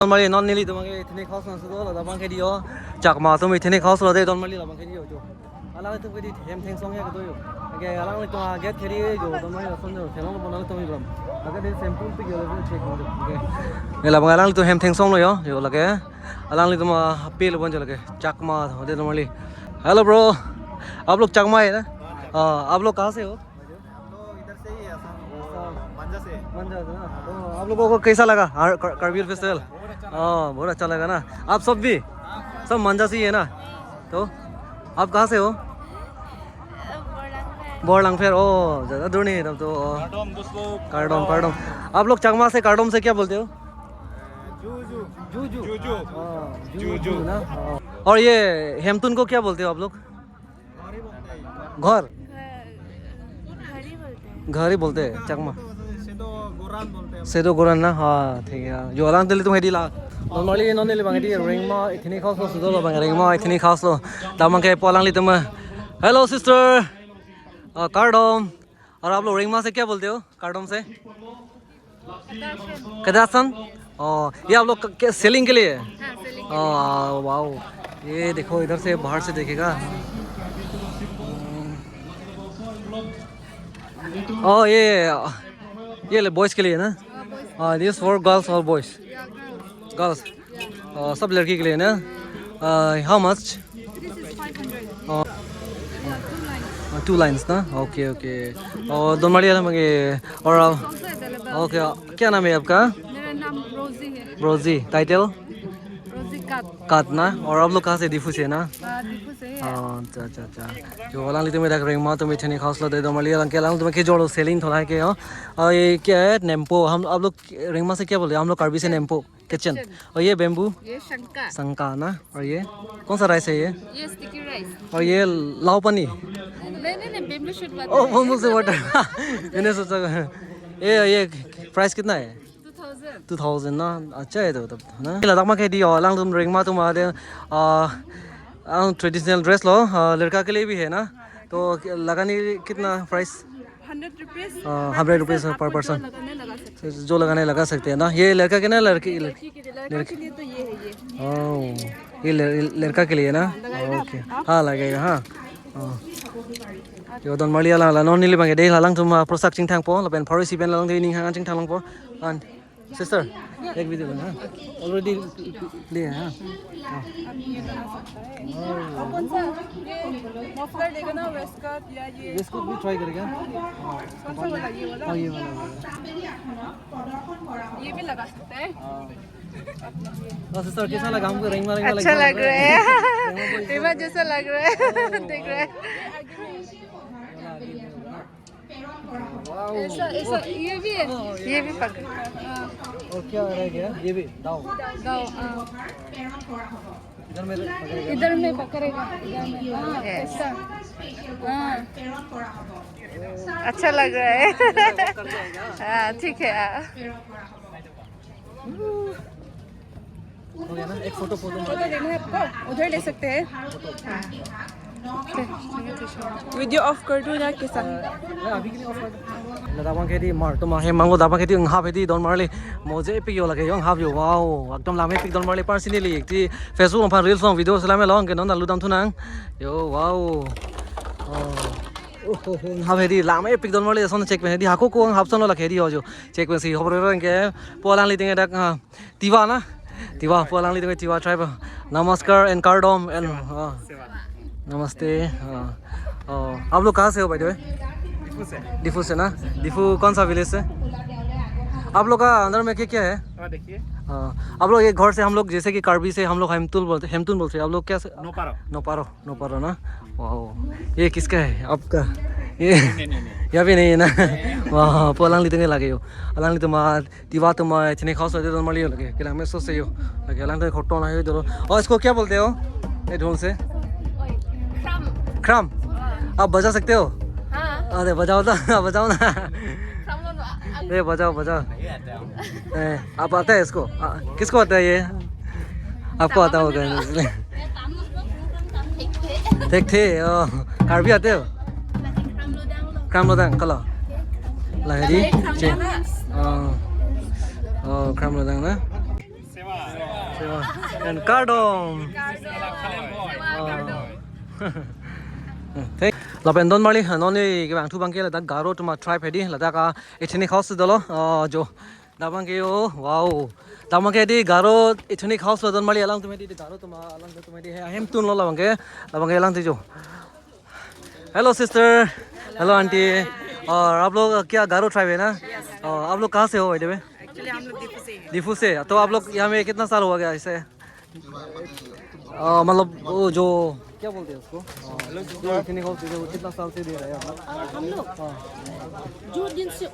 Normally non nili to mange ethnic house na so la bang khedi yo chakma to ethnic house la de normally la bang khedi yo jo ala to khedi hem theng song ya to yo ke ala to get khedi jo normally la son jo thelong bon to mi bram aga de sample pe yo la check ho ke la bang ala to hem theng song lo yo la ke ala to ma pe lo bon jo la ke chakma de normally hello bro आप लोग चकमा है ना आप लोग कहाँ से हो इधर से ही है मंजा से ना तो आप लोगों को कैसा लगा कारगिल फेस्टिवल बहुत अच्छा लगा ना आप सब भी सब मंजा से ही है ना तो आप कहाँ से हो बोरलंगफेर ओ ज़्यादा दूर नहीं है तब तो कार्डोम आप लोग चकमा से कार्डोम से क्या बोलते हो जूजू ना और ये हेमतुन को क्या बोलते हो आप लोग घर घर ही बोलते हैं चकमा सेदो गोरान ना हाँ ठीक है जो अलग दिल्ली तुम हेडी ला नॉर्मली नॉन दिल्ली बांगे दी रिंग मा इतनी खास लो सुधो लो बांगे रिंग मा इतनी खास लो दामन के पोलांग ली तुम हेलो सिस्टर कार्डोम और आप लोग रिंग मा से क्या बोलते हो कार्डोम से कदासन ये आप लोग सेलिंग के लिए वाओ ये देखो इधर से बाहर से देखेगा ये बॉयज़ के लिए ना दिस फॉर गर्ल्स और बॉयज़ गर्ल्स सब लड़की के लिए ना हाउ मच 2 लाइन्स ना ओके और दोनों और ओके क्या नाम है आपका मेरा नाम रोजी है रोजी टाइटल रोजी काट ना और आप लोग कहाँ से डिफू से ना दीपू से है अच्छा जो वाला ली तुम्हें देख रही माँ तुम्हें इतनी खास लगे तो मलिया लंके लाऊं तुम्हें जोड़ो सेलिंग थोड़ा है के हो और ये क्या है नेम्पो हम आप लोग रिंगमा से क्या बोलते हैं हम लोग कार्बी से नेम्पो किचन और ये बेम्बू ये शंका ना और ये कौन सा राइस है ये स्टिकी राइस और ये लाओ पनी नहीं बेम्बू शूट वाटर ओ बेम्बू से वाटर मैंने सोचा ये प्राइस कितना है 2000 ना अच्छा है तो तब ना लद्दाख में कह दिया लांग तुम रिंगमा तुम आते ट्रेडिशनल ड्रेस लो लड़का के लिए भी है ना तो लगाने कितना प्राइस 100 रुपीज़ पर पर्सन जो लगाने लगा सकते हैं ना ये लड़का के ना लड़की के लिए तो ये है ये लड़का के लिए ना ओके हाँ लगेगा हाँ yo don malia la non nili bang de halang tum prosak ching thang po la ben forest ben lang de ning hang ching thang lang po an sister एक वीडियो बना ऑलरेडी ले है हां कौन सा ये मफलर लेगा ना वेस्ट कट या ये इसको भी ट्राई करेगा कौन सा वाला ये वाला ये वाला ये भी लगा सकते हैं सिस्टर कैसा लगा हमको रिंग वाला अच्छा लग रहा है रिमा जैसा लग रहा है देख रहे हैं ऐसा ये भी है ये भी पकड़ और क्या रह गया ये भी दाव इधर में पकड़ेगा ऐसा अच्छा लग रहा है हाँ ठीक है हो गया ना एक फोटो लेना है आपको उधर ले सकते हैं वीडियो ऑफ कर दूँ ना के साथ अभी के लिए ऑफ कर दो दाबा के दी मार तो मार मंगो दाबा के दी हाफ है दी डोंट मारले मोजे पिक यो लगे यंग हाफ यो वाओ एकदम लामे पिक डोंट मारले पर्सनली एक ती फेसबुक पर रील्स और वीडियोस लामे लॉन्ग के नोन लुदाम थुनांग यो वाओ ओहो हाफ है दी लामे पिक डोंट मारले सोन चेक में दी हाको को हाफ सोन लगे दी हो जो चेक में सी होबर के पोलांग ली तिंगे दक तिवा ना तिवा पोलांग ली तिंगे तिवा ट्राइब नमस्कार एंड कार्डोम एंड नमस्ते आप लोग कहाँ से हो भाई डिफू से ना डिफू कौन सा विलेज से आप लोग का अंदर में क्या है देखिए आप लोग एक घर से हम लोग जैसे कि कार्बी से हम लोग हेमतुन बोलते हैं आप लोग क्या नोपारो ना वाह ये किसका है आपका ये यहाँ भी नहीं है ना वाह पोलांग लितेंगे लगे हो अलांग लिते मार दिवा तो मार इतने खास होते तो मलियो लगे कि मैं सोच से हो लगे अलांग तो खोटो ना है चलो और इसको क्या बोलते हो ये ढोल से क्रम आप बजा सकते हो अरे बजाओ ना ये बजाओ आप आता है इसको किसको आता है ये आपको आता होगा इसलिए देख थे कार्बी आते हो क्रम लोदांग कला लाइरी क्रम लोदांग ना and cardom. Thế là bên Don Mali nó này cái bảng thu băng kia là đã garo tụi mà try phải đi là đã cả ethnic house đó lo jo đã băng kia wow đã băng kia đi garo ethnic house là Don Mali alang tụi mày đi garo tụi mà alang tụi mày đi hem tun lo là băng kia alang thì jo. Hello sister, hello auntie. और आप लोग क्या गारो tribe है ना? आप लोग कहाँ से हो इधर में? एक्चुअली हम लोग दीफू से। तो आप लोग यहाँ में कितना साल हुआ गया इसे? मतलब वो जो क्या बोलते हैं उसको? कितना साल से दे रहा है हम लोग जो दिन से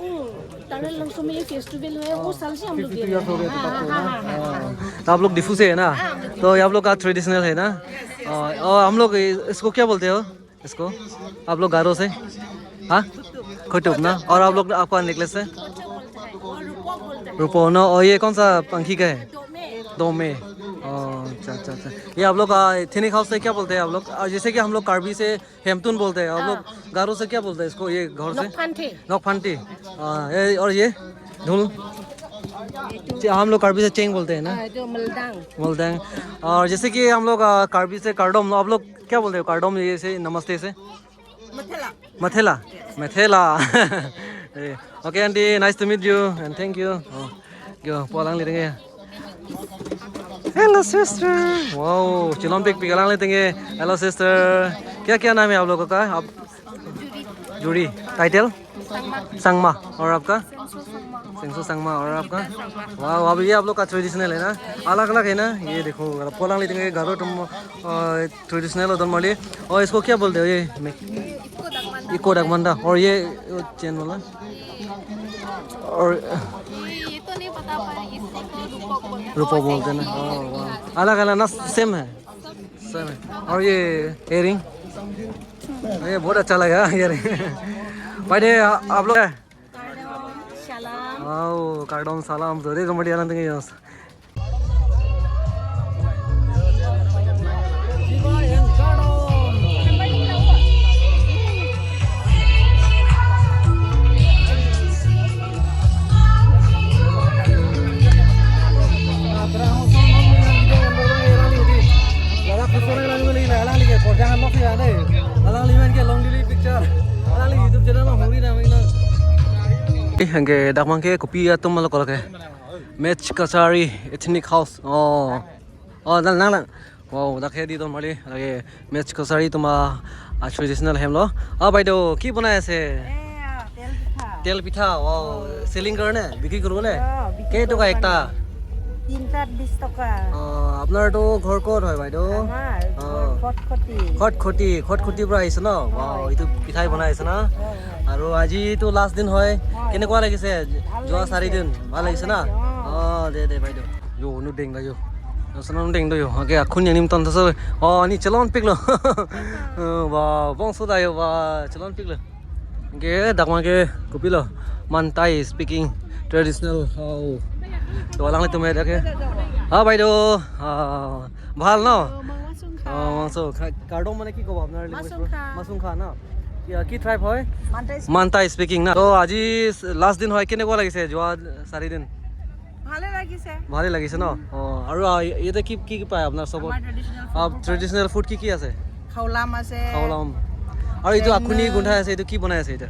टाइडल लंगसो में ये फेस्टिवल है वो साल से हम लोग दे रहे हैं। तो आप लोग दीफू से है ना? तो ये आप लोग का ट्रेडिशनल है ना? और हम लोग इसको क्या बोलते हो? इसको आप लोग गारो से? हाँ खुटुब ना। और आप लोग आपका नेकलेस है रुपो ना। और ये कौन सा पंखी का है? दो में। अच्छा अच्छा अच्छा। ये आप लोग एथनिक हाउस से क्या बोलते हैं आप लोग? जैसे कि हम लोग कार्बी से हेमतुन बोलते हैं, आप लोग गारो से क्या बोलते हैं इसको? ये घर से नौफांटी। और ये ढोल हम लोग कार्बी से चेंग बोलते हैं ना? मलदांग। और जैसे कि हम लोग कार्बी से कार्डोम, आप लोग क्या बोलते हो कार्डोम? ये से नमस्ते से Mathela. Okay, Andy, nice to meet you and thank you. Go, pulang leting Hello sister. Wow, चिलों पिक पिकलांग लेते हैं. Hello sister. क्या नाम है आप लोगों का? आप जूरी. टाइटल? संगमा. और आपका? सेंसु संगमा। और आपका? वाह, अब ये आप लोग का ट्रेडिशनल है ना? अलग अलग है ना? ये देखो पुलांग लेते हैं गारो तुम ट्रेडिशनल उधर माली। और इसको क्या बोलते हो ये? इको डगमंडा। और ये चेन वाला? और ये तो नहीं पता पर इसको रूपो बोलते हैं ना? अलग अलग ना? सेम है। और ये इयरिंग ये बहुत अच्छा लगा यार। पहले आप लोग कार्डोम सलाम तो देखो बढ़िया लगते हैं। Hangge dak mangke kopi atum malo kolake match kasari ethnic house nang wow dak he di don mali lage match kasari tuma traditional hem lo bhai do ki banaya ase tel pitha wow selling karone bikri korbo le ke toka ekta 3-20 টাকা আপনার তো ঘর কত হয় বাইদেউ? খটখটি পৰা আহিছে ন? এইটো পিঠাই বনাই আছে না? আৰু আজি তো লাষ্ট দিন হয়, কেনেকুৱা লাগিছে যোৱা 4 দিন? ভাল লাগিছে না? দে বাইদেউ yo nu ding da yo sanam ding do yo age akhun yanim ton so ni chalon pik lo wow bong so da yo wa chalon pik lo ge dakma ke kopi lo mantai speaking traditional how to lang le tume dake বাইদেউ ভাল ন? মাংস কাৰ্ডম মানে কি ক'ব আপোনাৰ? মাছুং খা ন? কি ট্ৰাইব হয়? মান্তাই স্পিকিং না? তো আজি লাষ্ট দিন হয়, কেনেকুৱা লাগিছে যোৱা 4 দিন? ভালে লাগিছে ন? আৰু ইয়াতে কি কি পায় আপোনাৰ চবত? ট্ৰেডিশনেল ফুড কি আছে? খাওলাম আছে। আৰু এইটো আখুনি গুন্ধাই আছে, এইটো কি বনাই আছে এটা?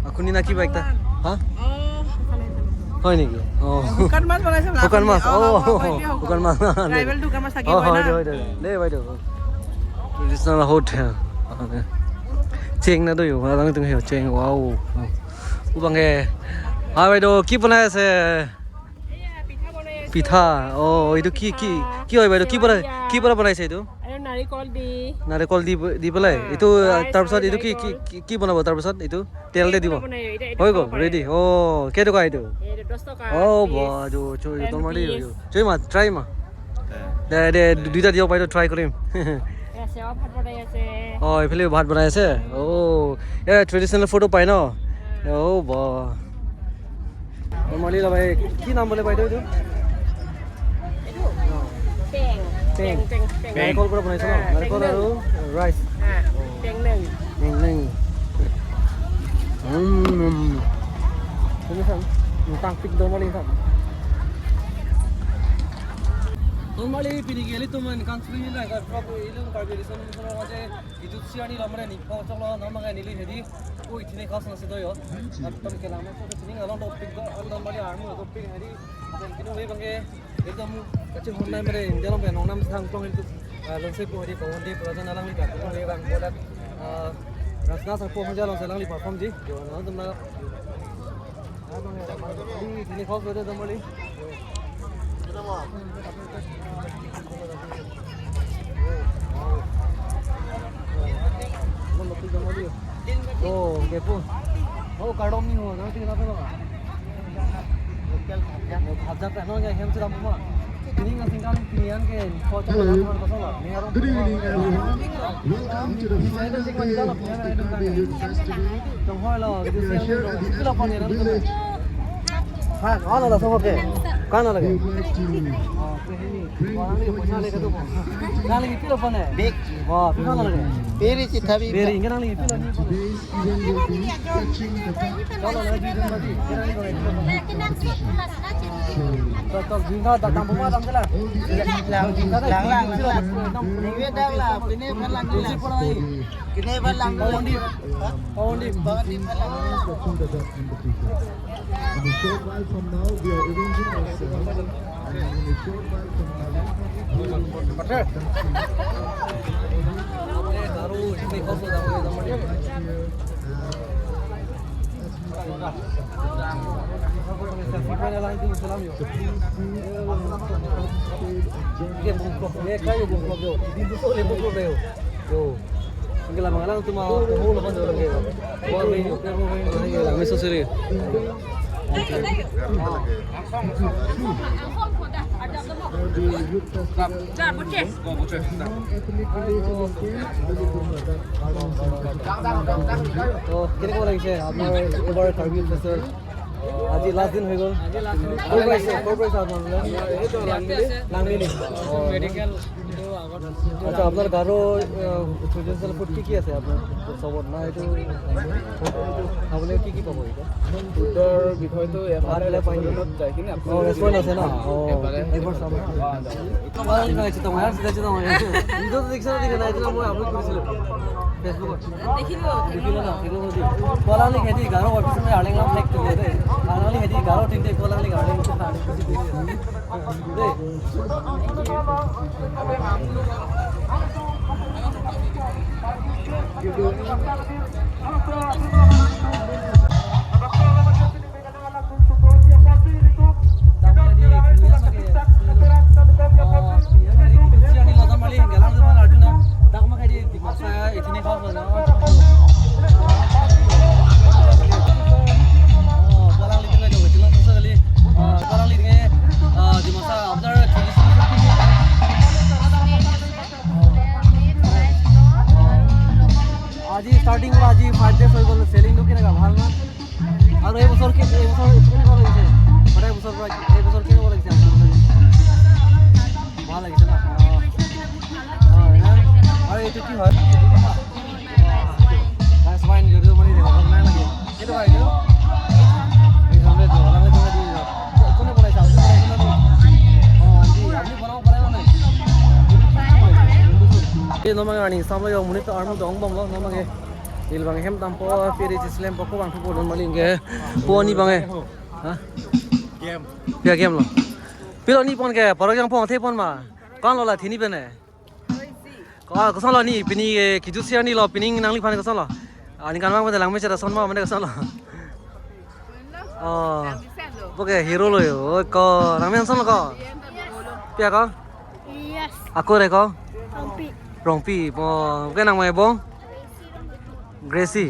আখুনি না কিবা একটা? হা হয় নেকি? শুকান মাছ বনাইছে। শুকান মাছ শুকান মাছ ট্ৰাইবেল শুকান মাছ থাকিব না? দে বাইদেউ ট্ৰেডিশনেল হোট চেং না দই আলাং তুমি হেও চেং ওয়াও উবাংগে বাইদেউ কি বনাই আছে? পিঠা। এইটো কি কি কি হয় বাইদেউ? কি পৰা বনাইছে এইটো? নাৰিকল দি পেলাই এইটো তাৰপিছত এইটো কি কি বনাব? তাৰপিছত এইটো তেল দি দিব হৈ গ'ল ৰেডি। কেই টকা এইটো? 10 টাকা বাজু তোমার চই মা ট্রাই মা দে দুইটা দিও বাইদেউ ট্রাই কৰিম। এইফালে ভাত বনাই আছে। ট্ৰেডিশনেল ফুডো পায় ন? বা নৰ্মালি ভাই কি নাম বোলে বাইদেউ এইটো? নাৰিকল পৰা বনাইছে ন? নাৰিকল আৰু rice tăng pik normal ini kan Normally pinigili tu man country ni lah kalau ilmu carburation ni semua macam itu siapa ni lamanya ni kau cakap nama kan nilai jadi oh itu ni kau senang sedoi yo tapi kalau nama tu ni kalau topik tu normally armu topik hari dan kini we bangke itu mu kecil online mere dalam ben orang nam sang tong itu langsung pun hari kau di perjalanan alang lihat tu we bang produk rasna sang pun jalan selang lihat perform di jo nama tu mana ini kau sudah normally Oh, kepo. Oh, kardom ni ho, nanti kenapa bang? Lokal khajak kan, orang yang sedang buat. Ini nggak tinggal pilihan kan, kau cakap apa masalah? Ni orang. Good evening, everyone. Welcome to the final stage of the Navy Festival. Tunggu lah, We are here at the kita apa ni? ethnic village. हाँ कहाँ लगा सब के कहाँ ना लगे We would like to वहाँ नहीं पैसा लेके तो कहाँ लगी किलो पने Big. वाह कहाँ ना लगे Peri citabi. बेरी इंगे ना लगी किलो नहीं today's event will be stretching the back. चलो लगे जी दिन लगी किलो नहीं लगे तो जिंगा दाम बुमा दाम चला Lang. Niwe dah lah. Kini balang तुलसी lah. पड़ा नहीं Kini balang Pondy lah. Pondy Bawandi balang. Stretching the back in the people. In a short while from now, we are arranging ourselves. And in a short while from now, we will baru ini kau sudah mulai zaman ni Siapa yang itu Islam yo? Dia bungkuk, dia kaya bungkuk yo. Di busuk dia bungkuk yo. Yo. Ingin mengalang tu mah tahu lepas tu orang yo. Bawa ni, bawa ni, lagi lah. Mesut sendiri. the youth festival. Non-ethnic village of तो कितने को लगी है आपने एक बार Kargil festival आज ही last दिन हो गया कोई प्राइस आप मान लो ये तो लांगली मेडिकल अच्छा আপনার গারো ট্রেডিশনাল ফুড কি আছে আপনার সবত না এটা খাবলে কি পাবো এটা Udar বিষয় tu ya. আর এলা পাই না Jadi ni apa? ও রেস্টুরেন্ট আছে না ও একবার সামনে তো ভালো লাগছে তো মার সিধা সিধা ভিডিও তো দেখছ না দেখে না এটা মই আপলোড করেছিল ফেসবুকত দেখিলো না ভিডিও দি পলালি খেদি গারো অফিস মে আড়েংলা ফ্লেক তুলে দে আনালি খেদি গারো তিনটে পলালি গাড়ি তো খাড়ি কিছু দে আজি স্টার্টিং হলো আজি 5 ডেজ হৈ গ'ল সেলিং তো কেনেকা ভাল না আৰু এই বছৰ কেনেকা লাগিছে মানে বছৰ পৰা এই বছৰ কেনেকা লাগিছে ভাল লাগিছে না আৰু এইটো কি হয় গাইস ফাইন ভিডিও মানে দেখো নাই লাগে এইটো ভাই এইটো এই সামনে তো লাগে তো দি কোনে বনাইছে আপনি বনাইছে না আন্টি আপনি বনাও পারে না cái nó mang anh xong rồi muốn tao ăn đóng bông lo nó mang cái thì bằng hem tam po phía đây chỉ làm po có bằng phụ đồ mà liền cái po ni bằng cái hả game phía game lo phía đó ni pon cái bảo rằng po thế pon mà con lo là thì ni bên này có sao lo ni bên ni cái chút xíu ni lo bên ni năng lực phan có sao lo anh can mang bên làng mấy chợ son mà bên cái sao lo ok hero lo yo có làng mấy sao lo có phía có Yes. aku đây có Rompi. Rompi, cái nào mày bông? Gracie.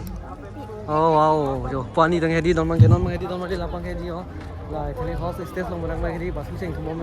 Oh wow, jo, pani tang hedi don mang đi làm bằng hedi là cái này house stage long mang hedi bas kucing semua